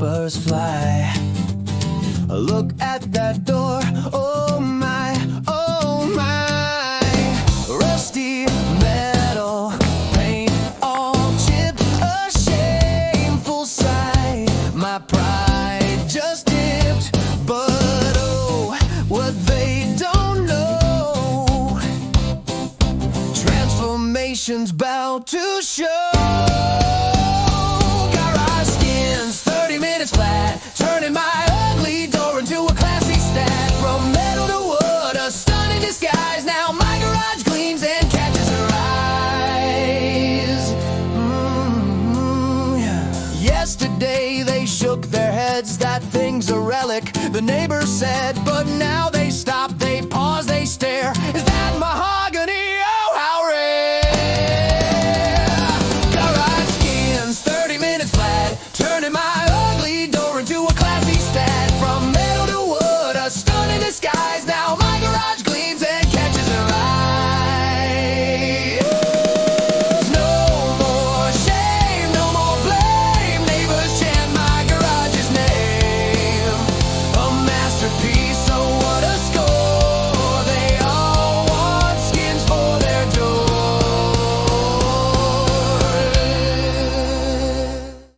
birds fly. Look at that door, oh my, oh my. Rusty metal, paint all chipped, a shameful sight. My pride just dipped, but oh, what they don't know, transformation's bound to show. GarageSkins, 30 minutes flat, turning my ugly door into a classy stat. From metal to wood, a stunning disguise. Now my garage gleams and catches her eyes. Yesterday they shook their heads, that thing's a relic, the neighbors said. But now they stop, they pause, they stare. Is that mahogany? Oh, how rare! GarageSkins, 30 minutes flat, turning my ugly door into a classy stat. From metal to wood, a stunning disguise. Now my garage